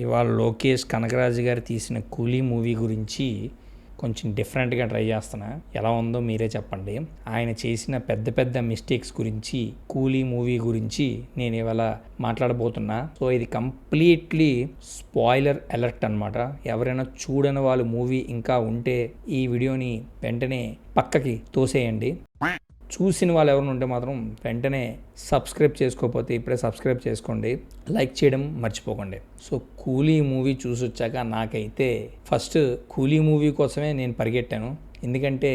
ఇవాళ లోకేష్ కనగరాజు గారు తీసిన కూలీ మూవీ గురించి కొంచెం డిఫరెంట్గా ట్రై చేస్తున్నా. ఎలా ఉందో మీరే చెప్పండి. ఆయన చేసిన పెద్ద పెద్ద మిస్టేక్స్ గురించి, కూలీ మూవీ గురించి నేను ఇవాళ మాట్లాడబోతున్నా. సో ఇది కంప్లీట్లీ స్పాయిలర్ అలర్ట్ అనమాట. ఎవరైనా చూడని వాళ్ళు మూవీ ఇంకా ఉంటే ఈ వీడియోని వెంటనే పక్కకి తోసేయండి. చూసిన వాళ్ళు ఎవరైనా ఉంటే మాత్రం వెంటనే సబ్స్క్రైబ్ చేసుకోకపోతే ఇప్పుడే సబ్స్క్రైబ్ చేసుకోండి, లైక్ చేయడం మర్చిపోకండి. సో కూలీ మూవీ చూసి వచ్చాక నాకైతే ఫస్ట్ కూలీ మూవీ కోసమే నేను పరిగెట్టాను. ఎందుకంటే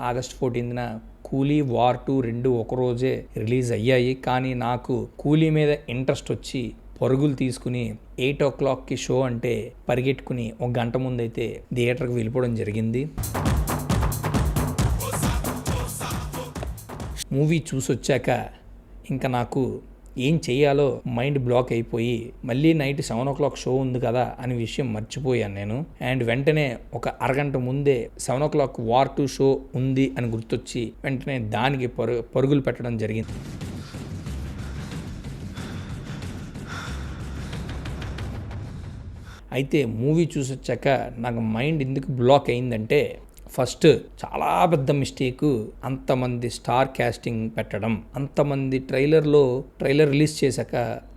ఆగస్ట్ 14న కూలీ వార్ 2 రెండు ఒకరోజే రిలీజ్ అయ్యాయి. కానీ నాకు కూలీ మీద ఇంట్రెస్ట్ వచ్చి పరుగులు తీసుకుని 8 o'clockకి షో అంటే పరిగెట్టుకుని ఒక గంట ముందైతే థియేటర్కి వెళ్ళిపోవడం జరిగింది. మూవీ చూసి వచ్చాక ఇంకా నాకు ఏం చేయాలో మైండ్ బ్లాక్ అయిపోయి మళ్ళీ నైట్ 7 o'clock షో ఉంది కదా అనే విషయం మర్చిపోయాను నేను. అండ్ వెంటనే ఒక అరగంట ముందే 7 o'clock వార్ 2 షో ఉంది అని గుర్తొచ్చి వెంటనే దానికి పరుగులు పెట్టడం జరిగింది. అయితే మూవీ చూసి వచ్చాక నాకు మైండ్ ఎందుకు బ్లాక్ అయిందంటే, ఫస్ట్ చాలా పెద్ద మిస్టేక్ అంతమంది స్టార్ క్యాస్టింగ్ పెట్టడం. అంతమంది ట్రైలర్ రిలీజ్ చేశాక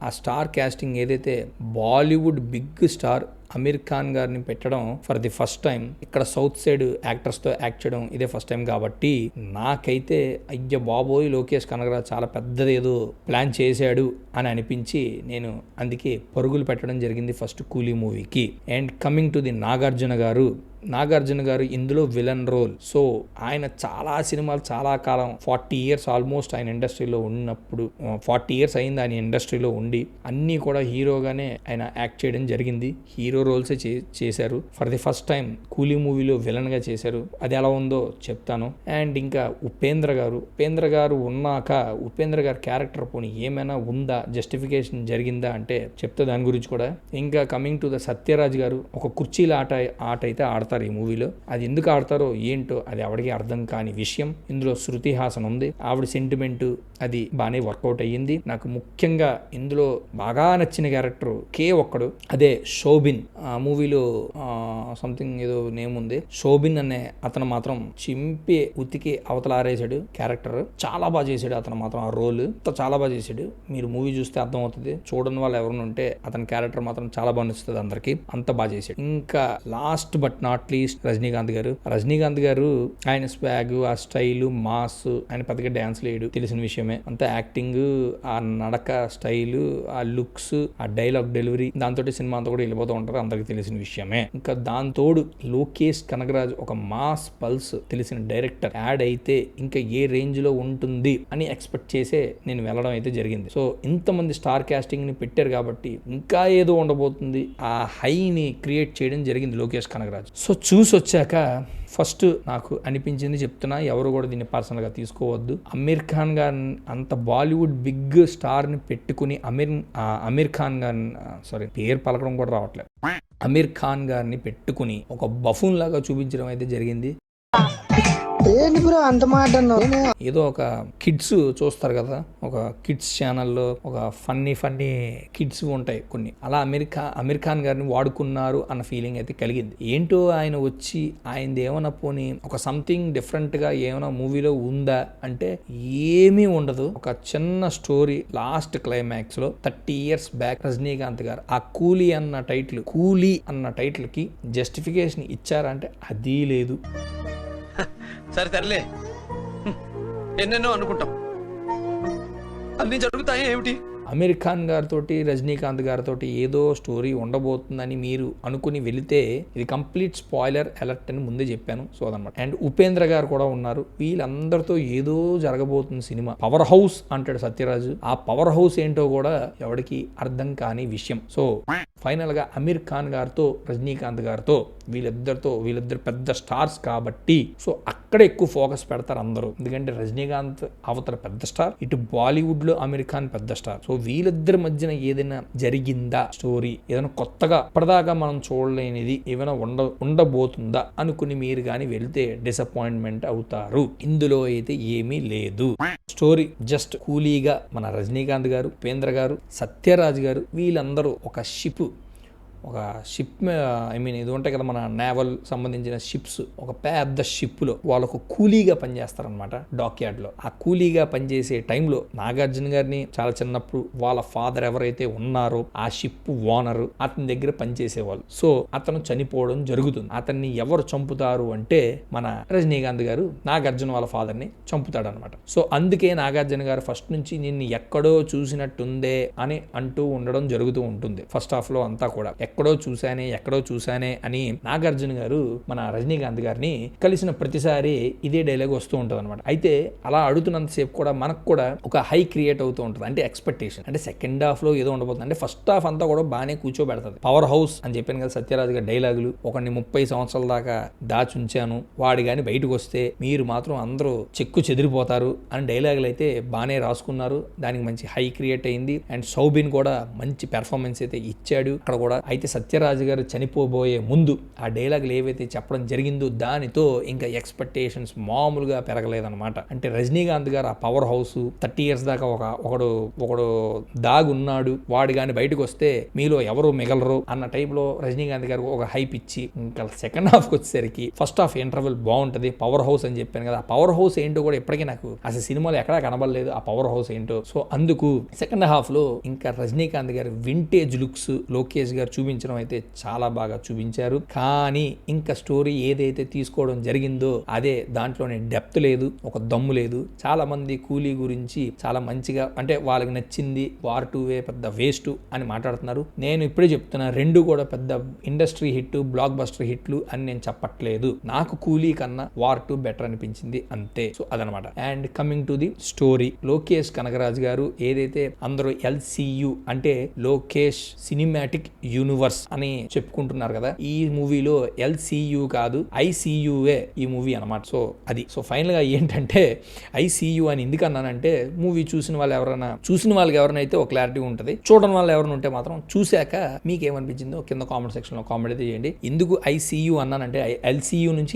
ఆ స్టార్ క్యాస్టింగ్ ఏదైతే బాలీవుడ్ బిగ్ స్టార్ అమీర్ ఖాన్ గారిని పెట్టడం ఫర్ ది ఫస్ట్ టైం. ఇక్కడ సౌత్ సైడ్ యాక్టర్స్తో యాక్ట్ చేయడం ఇదే ఫస్ట్ టైం కాబట్టి నాకైతే అయ్య బాబోయ్ లోకేష్ కనగరాజ్ చాలా పెద్దది ఏదో ప్లాన్ చేశాడు అని అనిపించి నేను అందుకే పరుగులు పెట్టడం జరిగింది ఫస్ట్ కూలీ మూవీకి. And coming to the Nagarjuna గారు ఇందులో విలన్ రోల్. సో ఆయన చాలా సినిమాలు చాలా కాలం 40 years ఆల్మోస్ట్ ఆయన ఇండస్ట్రీలో ఉన్నప్పుడు 40 years అయింది ఆయన ఇండస్ట్రీలో ఉండి అన్నీ కూడా హీరోగానే ఆయన యాక్ట్ చేయడం జరిగింది. హీరో రోల్సే చేశారు. ఫర్ ది ఫస్ట్ టైం కూలీ మూవీలో విలన్గా చేశారు. అది ఎలా ఉందో చెప్తాను. అండ్ ఇంకా ఉపేంద్ర గారు ఉన్నాక ఉపేంద్ర గారి క్యారెక్టర్ పోనీ ఏమైనా ఉందా, జస్టిఫికేషన్ జరిగిందా అంటే చెప్తా దాని గురించి కూడా. ఇంకా కమింగ్ టు ద సత్యరాజ్ గారు ఒక కుర్చీల ఆట అయితే ఆడతారు ఈ మూవీలో. అది ఎందుకు ఆడతారో ఏంటో అది ఎవరికి అర్థం కాని విషయం. ఇందులో శృతి హాసన్ ఉంది. ఆవిడ సెంటిమెంట్ అది బాగానే వర్కౌట్ అయ్యింది. నాకు ముఖ్యంగా ఇందులో బాగా నచ్చిన క్యారెక్టర్ ఒక్కడు, అదే శోభిన్. ఆ మూవీలో సంథింగ్ ఏదో నేమ్ ఉంది, శోభిన్ అనే అతను మాత్రం చింపి ఉతికి అవతల ఆరేసాడు. క్యారెక్టర్ చాలా బాగా చేశాడు అతను మాత్రం. ఆ రోల్ చాలా బాగా చేశాడు. మీరు మూవీ చూస్తే అర్థమవుతుంది. చూడని వాళ్ళు ఎవరైనా ఉంటే అతని క్యారెక్టర్ మాత్రం చాలా బాగా నచ్చుతుంది అందరికి. అంత బాగా చేశాడు. ఇంకా last but not least Rajinikanth గారు ఆయన స్వాగ్, ఆ స్టైల్, మాస్, ఆయన పెద్దగా డాన్స్ లేడు తెలిసిన విషయమే. అంత యాక్టింగ్, ఆ నడక స్టైల్, ఆ లుక్స్, ఆ డైలాగ్ డెలివరీ, దాంతో సినిమా అంతా కూడా వెళ్ళిపోతూ ఉంటారు, అందరికి తెలిసిన విషయమే. ఇంకా దాంతోడు లోకేష్ కనగరాజ్ ఒక మాస్ పల్స్ తెలిసిన డైరెక్టర్ యాడ్ అయితే ఇంకా ఏ రేంజ్ లో ఉంటుంది అని ఎక్స్పెక్ట్ చేసే నేను వెళ్ళడం అయితే జరిగింది. సో ఇంతమంది స్టార్ కాస్టింగ్ ని పెట్టారు కాబట్టి ఇంకా ఏదో ఉండబోతుంది, ఆ హైని క్రియేట్ చేయడం జరిగింది లోకేష్ కనగరాజ్. సో చూసి వచ్చాక ఫస్ట్ నాకు అనిపించింది చెప్తున్నా, ఎవరు కూడా దీన్ని పర్సనల్గా తీసుకోవద్దు. అమీర్ ఖాన్ గారు అంత బాలీవుడ్ బిగ్ స్టార్ని పెట్టుకుని అమీర్ ఖాన్ గారిని పేరు పలకడం కూడా రావట్లేదు, అమీర్ ఖాన్ గారిని పెట్టుకుని ఒక బఫూన్ లాగా చూపించడం అయితే జరిగింది. ఏదో ఒక కిడ్స్ చూస్తారు కదా, ఒక కిడ్స్ ఛానల్లో ఒక ఫన్నీ కిడ్స్ ఉంటాయి కొన్ని, అలా అమీర్ ఖాన్ గారిని వాడుకున్నారు అన్న ఫీలింగ్ అయితే కలిగింది. ఏంటో ఆయన వచ్చి ఆయనది ఏమైనా పోనీ ఒక సంథింగ్ డిఫరెంట్ గా ఏమైనా మూవీలో ఉందా అంటే ఏమీ ఉండదు. ఒక చిన్న స్టోరీ లాస్ట్ క్లైమాక్స్ లో 30 years బ్యాక్ రజనీకాంత్ గారు ఆ కూలీ అన్న టైటిల్ కి జస్టిఫికేషన్ ఇచ్చారంటే అది లేదు. సరే తరలే, ఎన్నెన్నో అనుకుంటాం, అన్ని జరుగుతాయి ఏమిటి. అమీర్ ఖాన్ గారితో రజనీకాంత్ గారితో ఏదో స్టోరీ ఉండబోతుందని మీరు అనుకుని వెళితే ఇది కంప్లీట్ స్పాయిలర్ అలర్ట్ అని ముందే చెప్పాను. సో అదనమాట. అండ్ ఉపేంద్ర గారు కూడా ఉన్నారు. వీళ్ళందరితో ఏదో జరగబోతుంది సినిమా. పవర్ హౌస్ అంటాడు సత్యరాజు. ఆ పవర్ హౌస్ ఏంటో కూడా ఎవరికి అర్థం కాని విషయం. సో ఫైనల్గా అమీర్ ఖాన్ గారితో రజనీకాంత్ గారితో వీళ్ళిద్దరు పెద్ద స్టార్స్ కాబట్టి సో అక్కడ ఎక్కువ ఫోకస్ పెడతారు అందరూ. ఎందుకంటే రజనీకాంత్ అవతల పెద్ద స్టార్, ఇటు బాలీవుడ్ లో అమీర్ ఖాన్ పెద్ద స్టార్. సో వీళ్ళిద్దరి మధ్యన ఏదైనా జరిగిందా స్టోరీ, ఏదైనా కొత్తగా ఇప్పటిదాకా మనం చూడలేనిది ఏమైనా ఉండబోతుందా అనుకుని మీరు కానీ వెళ్తే డిసప్పాయింట్మెంట్ అవుతారు. ఇందులో అయితే ఏమీ లేదు. స్టోరీ జస్ట్ కూలీగా మన రజనీకాంత్ గారు, ఉపేంద్ర గారు, సత్యరాజ్ గారు వీళ్ళందరూ ఒక షిప్ ఇది ఉంటాయి కదా మన నేవల్ సంబంధించిన షిప్స్, ఒక పెద్ద షిప్లో వాళ్ళకు కూలీగా పనిచేస్తారనమాట డాక్ యార్డ్లో. ఆ కూలీగా పనిచేసే టైంలో నాగార్జున గారిని చాలా చిన్నప్పుడు వాళ్ళ ఫాదర్ ఎవరైతే ఉన్నారో ఆ షిప్ ఓనర్ అతని దగ్గర పనిచేసేవాళ్ళు. సో అతను చనిపోవడం జరుగుతుంది. అతన్ని ఎవరు చంపుతారు అంటే మన రజనీకాంత్ గారు నాగార్జున వాళ్ళ ఫాదర్ని చంపుతాడు అనమాట. సో అందుకే నాగార్జున గారు ఫస్ట్ నుంచి నిన్ను ఎక్కడో చూసినట్టుందే అని అంటూ ఉండడం జరుగుతూ ఉంటుంది. ఫస్ట్ హాఫ్ లో అంతా కూడా ఎక్కడో చూసానే అని నాగార్జున గారు మన రజనీకాంత్ గారిని కలిసిన ప్రతిసారి ఇదే డైలాగ్ వస్తూ ఉంటుంది అనమాట. అయితే అలా అడుగుతున్నంతసేపు కూడా మనకు కూడా ఒక హై క్రియేట్ అవుతూ ఉంటుంది. అంటే ఎక్స్పెక్టేషన్, అంటే సెకండ్ హాఫ్ లో ఏదో ఉండబోతుంది. అంటే ఫస్ట్ హాఫ్ అంతా కూడా బాగానే కూర్చోబెడుతుంది. పవర్ హౌస్ అని చెప్పాను కదా సత్యరాజ్ గారి డైలాగులు, ఒకరిని 30 సంవత్సరాల దాకా దాచుంచాను, వాడు కానీ బయటకు వస్తే మీరు మాత్రం అందరూ చెక్కు చెదిరిపోతారు అని డైలాగులు అయితే బాగానే రాసుకున్నారు. దానికి మంచి హై క్రియేట్ అయింది. అండ్ సౌబిన్ కూడా మంచి పెర్ఫార్మెన్స్ అయితే ఇచ్చాడు అక్కడ కూడా. అయితే సత్యరాజ్ గారు చనిపోబోయే ముందు ఆ డైలాగులు ఏవైతే చెప్పడం జరిగిందో దానితో ఇంకా ఎక్స్పెక్టేషన్స్ మామూలుగా పెరగలేదన్నమాట. అంటే రజనీకాంత్ గారు ఆ పవర్ హౌస్ 30 years దాకా ఒకడు దాగున్నాడు, వాడు కానీ బయటకు వస్తే మీలో ఎవరు మిగలరు అన్న టైప్ లో రజనీకాంత్ గారు ఒక హైప్ ఇచ్చి ఇంకా సెకండ్ హాఫ్ వచ్చేసరికి ఫస్ట్ హాఫ్ ఇంటర్వెల్ బాగుంటది. పవర్ హౌస్ అని చెప్పాను కదా, ఆ పవర్ హౌస్ ఏంటో కూడా ఇప్పటికీ నాకు అసలు సినిమాలో ఎక్కడా కనబడలేదు ఆ పవర్ హౌస్ ఏంటో. సో అందుకు సెకండ్ హాఫ్ లో ఇంకా రజనీకాంత్ గారు వింటేజ్ లుక్స్ లోకేష్ గారు చూపించడం అయితే చాలా బాగా చూపించారు. కానీ ఇంకా స్టోరీ ఏదైతే తీసుకోవడం జరిగిందో అదే దాంట్లోనే డెప్త్ లేదు, ఒక దమ్ము లేదు. చాలా మంది కూలీ గురించి చాలా మంచిగా అంటే వాళ్ళకి నచ్చింది వార్ 2 పెద్ద వేస్ట్ అని మాట్లాడుతున్నారు. నేను ఇప్పుడే చెప్తున్నా, రెండు కూడా పెద్ద ఇండస్ట్రీ హిట్, బ్లాక్ బస్టర్ హిట్లు అని నేను చెప్పట్లేదు. నాకు కూలీ కన్నా వార్ 2 బెటర్ అనిపించింది అంతే. సో అదనమాట. And coming to the story, Lokesh Kanagaraj గారు ఏదైతే అందరూ LCU అంటే లోకేష్ సినిమాటిక్ యూనివర్స్ అని చెప్పుకుంటున్నారు కదా, ఈ మూవీలో LCU కాదు ICUఏ ఈ మూవీ అనమాట. సో అది సో ఫైనల్ గా ఏంటంటే ICU అని ఎందుకన్నానంటే మూవీ చూసిన వాళ్ళకి ఎవరైనా ఒక క్లారిటీ ఉంటుంది, చూడని వాళ్ళు ఎవరైనా ఉంటే మాత్రం చూశాక మీకేమనిపించిందో కింద కామెంట్ సెక్షన్ లో కామెంట్ అయితే చేయండి. ఎందుకు ICU అన్నానంటే LCU నుంచి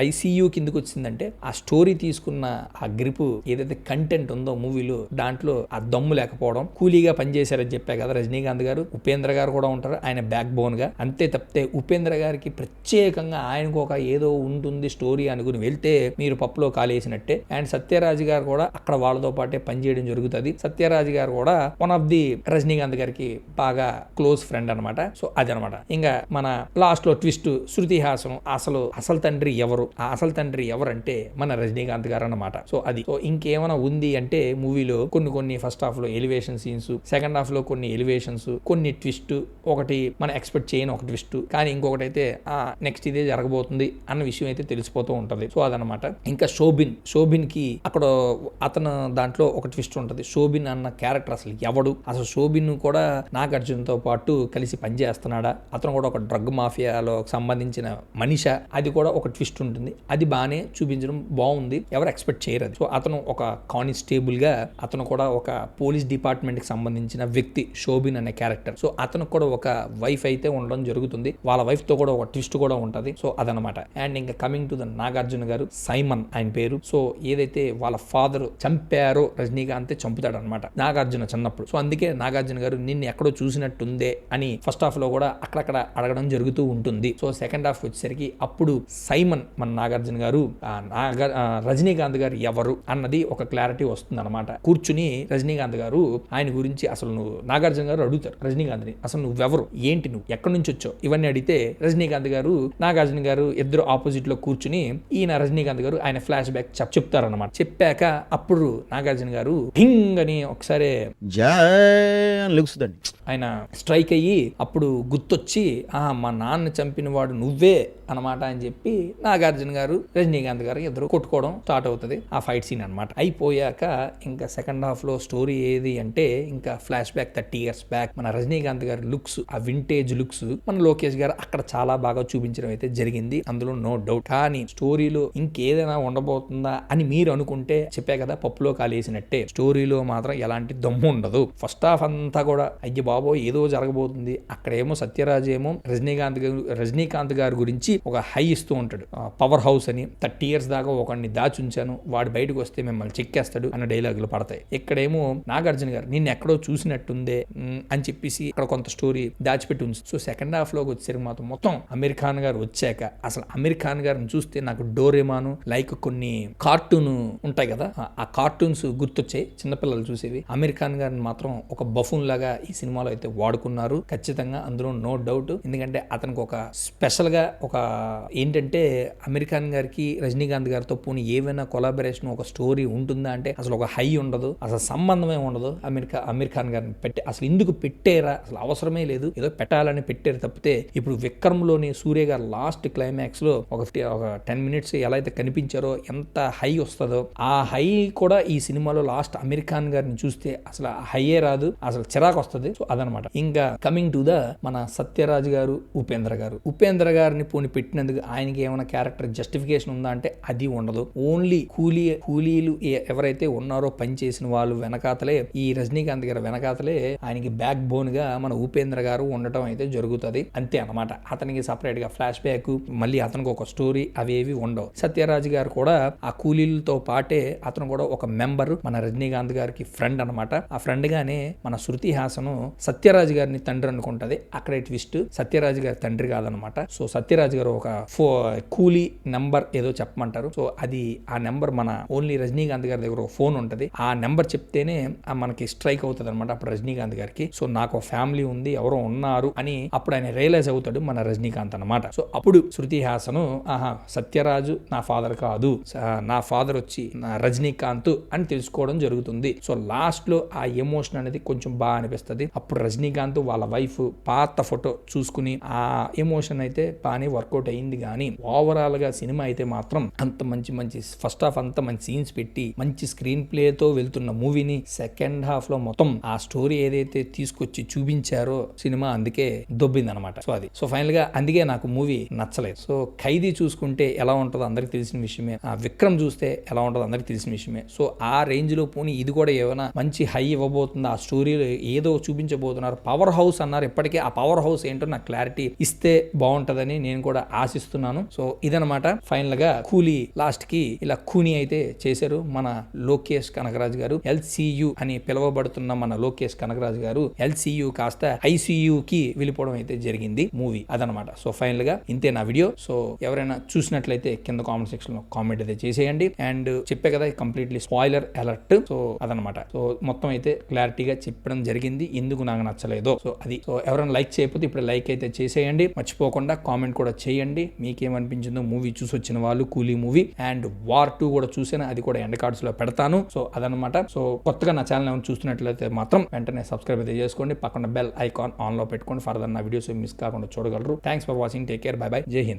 ICU కిందకు వచ్చిందంటే ఆ స్టోరీ తీసుకున్న ఆ గ్రిప్ ఏదైతే కంటెంట్ ఉందో మూవీలో దాంట్లో ఆ దమ్ము లేకపోవడం. కూలీగా పనిచేశారని చెప్పా కదా రజనీకాంత్ గారు, ఉపేంద్ర గారు కూడా ఉంటారు ఆయన బ్యాక్ బోన్ గా. అంతే తప్పితే ఉపేంద్ర గారికి ప్రత్యేకంగా ఆయనకు ఒక ఏదో ఉంటుంది స్టోరీ అనుకుని వెళ్తే మీరు పప్పులో కాలేసినట్టే. అండ్ సత్యరాజ్ గారు కూడా అక్కడ వాళ్ళతో పాటే పనిచేయడం జరుగుతుంది. సత్యరాజ్ గారు కూడా వన్ ఆఫ్ ది రజనీకాంత్ గారికి బాగా క్లోజ్ ఫ్రెండ్ అనమాట. సో అదనమాట. ఇంకా మన లాస్ట్ లో ట్విస్ట్, శృతి హాసన్ అసలు తండ్రి ఎవరు, ఆ అసలు తండ్రి ఎవరంటే మన రజనీకాంత్ గారు అన్నమాట. సో అది సో ఇంకేమైనా ఉంది అంటే మూవీలో కొన్ని ఫస్ట్ హాఫ్ లో ఎలివేషన్ సీన్స్, సెకండ్ హాఫ్ లో కొన్ని ఎలివేషన్స్, కొన్ని ట్విస్ట్, ఒకటి మన ఎక్స్పెక్ట్ చేయని ఒక ట్విస్ట్, కానీ ఇంకొకటి అయితే నెక్స్ట్ ఇదే జరగబోతుంది అన్న విషయం అయితే తెలిసిపోతూ ఉంటది. సో అదనమాట. ఇంకా శోభిన్ కి అక్కడ అతను దాంట్లో ఒక ట్విస్ట్ ఉంటది. శోభిన్ అన్న క్యారెక్టర్ అసలు ఎవడు, అసలు శోభిన్ కూడా నాగార్జునతో పాటు కలిసి పనిచేస్తున్నాడా, అతను కూడా ఒక డ్రగ్ మాఫియాలో సంబంధించిన మనిష, అది కూడా ఒక ట్విస్ట్ ఉంటుంది. అది బాగానే చూపించడం బాగుంది, ఎవరు ఎక్స్పెక్ట్ చేయరు అది. సో అతను ఒక కానిస్టేబుల్ గా, అతను కూడా ఒక పోలీస్ డిపార్ట్మెంట్ కి సంబంధించిన వ్యక్తి శోభిన్ అనే క్యారెక్టర్. సో అతను కూడా ఒక వైఫ్ అయితే ఉండడం జరుగుతుంది, వాళ్ళ వైఫ్ తో కూడా ఒక ట్విస్ట్ కూడా ఉంటది. సో అదనమాట. అండ్ ఇంకా కమింగ్ టు ద నాగార్జున గారు, సైమన్ ఆయన పేరు. సో ఏదైతే వాళ్ళ ఫాదర్ చంపారో రజనీకాంత్ చంపుతాడు అనమాట నాగార్జున చిన్నప్పుడు. సో అందుకే నాగార్జున గారు నిన్ను ఎక్కడో చూసినట్టుందే అని ఫస్ట్ హాఫ్ లో కూడా అక్కడక్కడ అడగడం జరుగుతూ ఉంటుంది. సో సెకండ్ హాఫ్ వచ్చేసరికి అప్పుడు సైమన్ మన నాగార్జున గారు రజనీకాంత్ గారు ఎవరు అన్నది ఒక క్లారిటీ వస్తుంది అనమాట. కూర్చుని రజనీకాంత్ గారు ఆయన గురించి అసలు నాగార్జున గారు అడుగుతారు రజనీకాంత్ని, అసలు నువ్వెవరు, ఏంటి, నువ్వు ఎక్కడి నుంచి వచ్చావు, ఇవన్నీ అడిగితే రజనీకాంత్ గారు నాగార్జున గారు ఇద్దరు ఆపోజిట్ లో కూర్చుని ఈయన రజనీకాంత్ గారు ఆయన ఫ్లాష్ బ్యాక్ చెప్తారన్నమాట. చెప్పాక అప్పుడు నాగార్జున గారు హింగ్ అని ఒకసారి ఆయన స్ట్రైక్ అయ్యి అప్పుడు గుర్తొచ్చి మా నాన్న చంపిన వాడు నువ్వే అనమాట అని చెప్పి నాగార్జున గారు రజనీకాంత్ గారు ఇద్దరు కొట్టుకోవడం స్టార్ట్ అవుతుంది. ఆ ఫైట్ సీన్ అనమాట. అయిపోయాక ఇంకా సెకండ్ హాఫ్ లో స్టోరీ ఏది అంటే ఇంకా ఫ్లాష్ బ్యాక్ 30 years బ్యాక్ మన రజనీకాంత్ గారి లుక్స్, ఆ వింటేజ్ లుక్స్ మన లోకేష్ గారు అక్కడ చాలా బాగా చూపించడం అయితే జరిగింది, అందులో నో డౌట్. కానీ స్టోరీలో ఇంకేదైనా ఉండబోతుందా అని మీరు అనుకుంటే చెప్పా కదా, పప్పులో కాలేసినట్టే. స్టోరీలో మాత్రం ఎలాంటి దమ్ము ఉండదు. ఫస్ట్ హాఫ్ అంతా కూడా అయ్య బాబో ఏదో జరగబోతుంది, అక్కడేమో సత్యరాజ్ ఏమో రజనీకాంత్ గారి గురించి ఒక హై ఇస్తూ ఉంటాడు, పవర్ హౌస్ అని 30 years దాకా ఒకడిని దాచుంచాను, వాడు బయటకు వస్తే మిమ్మల్ని చెక్కేస్తాడు అన్న డైలాగులు పడతాయి. ఇక్కడేమో నాగార్జున గారు నిన్ను ఎక్కడో చూసినట్టుందే అని చెప్పేసి ఇక్కడ కొంత స్టోరీ దాచిపెట్టి ఉంది. సో సెకండ్ హాఫ్ లోకి వచ్చేసరికి మాత్రం మొత్తం అమీర్ ఖాన్ గారు వచ్చాక అసలు అమీర్ ఖాన్ గారిని చూస్తే నాకు డోరేమాను లైక్ కొన్ని కార్టూన్ ఉంటాయి కదా, ఆ కార్టూన్స్ గుర్తొచ్చాయి చిన్నపిల్లలు చూసేవి. అమీర్ ఖాన్ గారిని మాత్రం ఒక బఫూన్ లాగా ఈ సినిమాలో అయితే వాడుకున్నారు ఖచ్చితంగా, అందులో నో డౌట్. ఎందుకంటే అతనికి ఒక స్పెషల్ గా ఒక ఏంటంటే అమీర్ ఖాన్ గారికి రజనీకాంత్ గారితో పోనీ ఏవైనా కొలాబరేషన్ ఒక స్టోరీ ఉంటుందా అంటే అసలు ఒక హై ఉండదు, అసలు సంబంధమే ఉండదు. అమీర్ ఖాన్ గారిని అసలు ఎందుకు పెట్టారా, అసలు అవసరమే లేదు, ఏదో పెట్టాలని పెట్టారు తప్పితే. ఇప్పుడు విక్రమ్ లోని సూర్య గారు లాస్ట్ క్లైమాక్స్ లో ఒక 10 minutes ఎలా అయితే కనిపించారో ఎంత హై వస్తుందో ఆ హై కూడా ఈ సినిమాలో లాస్ట్ అమీర్ ఖాన్ గారిని చూస్తే అసలు హైయే రాదు, అసలు చిరాకు వస్తుంది. సో అదనమాట. ఇంకా కమింగ్ టు ద మన సత్యరాజ్ గారు, ఉపేంద్ర గారిని పోని పెట్టినందుకు ఆయనకి ఏమైనా క్యారెక్టర్ జస్టిఫికేషన్ ఉందా అంటే అది ఉండదు. ఓన్లీ కూలీలు ఎవరైతే ఉన్నారో పనిచేసిన వాళ్ళు వెనకాతలే, ఈ రజనీకాంత్ గారి వెనకాతలే ఆయనకి బ్యాక్ బోన్ గా మన ఉపేంద్ర గారు ఉండటం అయితే జరుగుతుంది, అంతే అనమాట. అతనికి సపరేట్ గా ఫ్లాష్ బ్యాక్, మళ్ళీ అతనికి ఒక స్టోరీ అవేవి ఉండవు. సత్యరాజ్ గారు కూడా ఆ కూలీలతో పాటే అతను కూడా ఒక మెంబర్, మన రజనీకాంత్ గారికి ఫ్రెండ్ అనమాట. ఆ ఫ్రెండ్ గానే మన శృతి హాసన్ సత్యరాజ్ గారిని తండ్రి అనుకుంటది. అక్కడ ట్విస్ట్, సత్యరాజ్ గారి తండ్రి కాదనమాట. సో సత్యరాజ్ గారు ఒక కూలీ నెంబర్ ఏదో చెప్పమంటారు. సో అది ఆ నెంబర్ మన ఓన్లీ రజనీకాంత్ గారి దగ్గర ఒక ఫోన్ ఉంటది, ఆ నెంబర్ చెప్తేనే మనకి స్ట్రైక్ అవుతుంది అనమాట అప్పుడు రజనీకాంత్ గారికి. సో నాకు ఫ్యామిలీ ఉంది, ఎవరో ఉన్నారు అని అప్పుడు ఆయన రియలైజ్ అవుతాడు మన రజనీకాంత్ అనమాట. సో అప్పుడు శృతి హాసన్ సత్యరాజు నా ఫాదర్ కాదు, నా ఫాదర్ వచ్చి నా రజనీకాంత్ అని తెలుసుకోవడం జరుగుతుంది. సో లాస్ట్ లో ఆ ఎమోషన్ అనేది కొంచెం బాగా అనిపిస్తుంది. అప్పుడు రజనీకాంత్ వాళ్ళ వైఫ్ పాత ఫోటో చూసుకుని ఆ ఎమోషన్ అయితే బాగానే వర్కౌట్ అయింది. కానీ ఓవరాల్ గా సినిమా అయితే మాత్రం అంత మంచి ఫస్ట్ హాఫ్ అంతా మంచి సీన్స్ పెట్టి మంచి స్క్రీన్ ప్లే తో వెళ్తున్న మూవీని సెకండ్ హాఫ్ లో మొత్తం ఆ స్టోరీ ఏదైతే తీసుకొచ్చి చూపించారో సినిమా అందుకే దొబ్బింది అనమాట. సో అది సో ఫైనల్ గా అందుకే నాకు మూవీ నచ్చలేదు. సో ఖైదీ చూసుకుంటే ఎలా ఉంటుందో అందరికి తెలిసిన విషయమే, ఆ విక్రమ్ చూస్తే ఎలా ఉంటుందో అందరికి తెలిసిన విషయమే. సో ఆ రేంజ్ లో పోనీ ఇది కూడా ఏమైనా మంచి హై ఇవ్వబోతుందా, ఆ స్టోరీలో ఏదో చూపించబోతున్నారు. పవర్ హౌస్ అన్నారు, ఇప్పటికే ఆ పవర్ హౌస్ ఏంటో నాకు క్లారిటీ ఇస్తే బాగుంటదని నేను కూడా ఆశిస్తున్నాను. సో ఇదనమాట ఫైనల్ గా కూలీ లాస్ట్ కి ఇలా కూని అయితే చేశారు మన లోకేష్ కనగరాజు గారు. LCU అని పిలువబడుతున్న మన లోకేష్ కనగరాజు గారు LCU కాస్త ICU కి వెళ్ళిపోవడం అయితే జరిగింది మూవీ, అదనమాట. సో ఫైనల్ గా ఇంతే నా వీడియో. సో ఎవరైనా చూసినట్లయితే కింద కామెంట్ సెక్షన్ లో కామెంట్ అయితే చేసేయండి. అండ్ చెప్పే కదా కంప్లీట్లీ స్పాయిలర్ అలర్ట్. సో అదనమాట. సో మొత్తం అయితే క్లారిటీగా చెప్పడం జరిగింది ఎందుకు నాకు నచ్చలేదో. సో అది సో ఎవరైనా లైక్ చేయకపోతే ఇప్పుడు లైక్ అయితే చేసేయండి, మర్చిపోకుండా కామెంట్ కూడా చేయండి మీకేమనిపించిందో మూవీ చూసి వచ్చిన వాళ్ళు. కూలీ మూవీ అండ్ వార్ 2 కూడా చూసాను, అది కూడా ఎండ్ కార్డ్స్ లో పెడతాను. సో అదనమాట. సో కొత్తగా నా ఛానల్ ఏమైనా చూస్తున్నట్లయితే మాత్రం వెంటనే సబ్స్క్రైబ్ అయితే చేసుకోండి, పక్కన బెల్ ఐకాన్ ఆన్ లో పెట్టుకోండి. ఫర్దర్ నా వీడియోస్ మిస్ కాకుండా చూడగలరు. Thanks for watching, take care, by by, జై హింద్.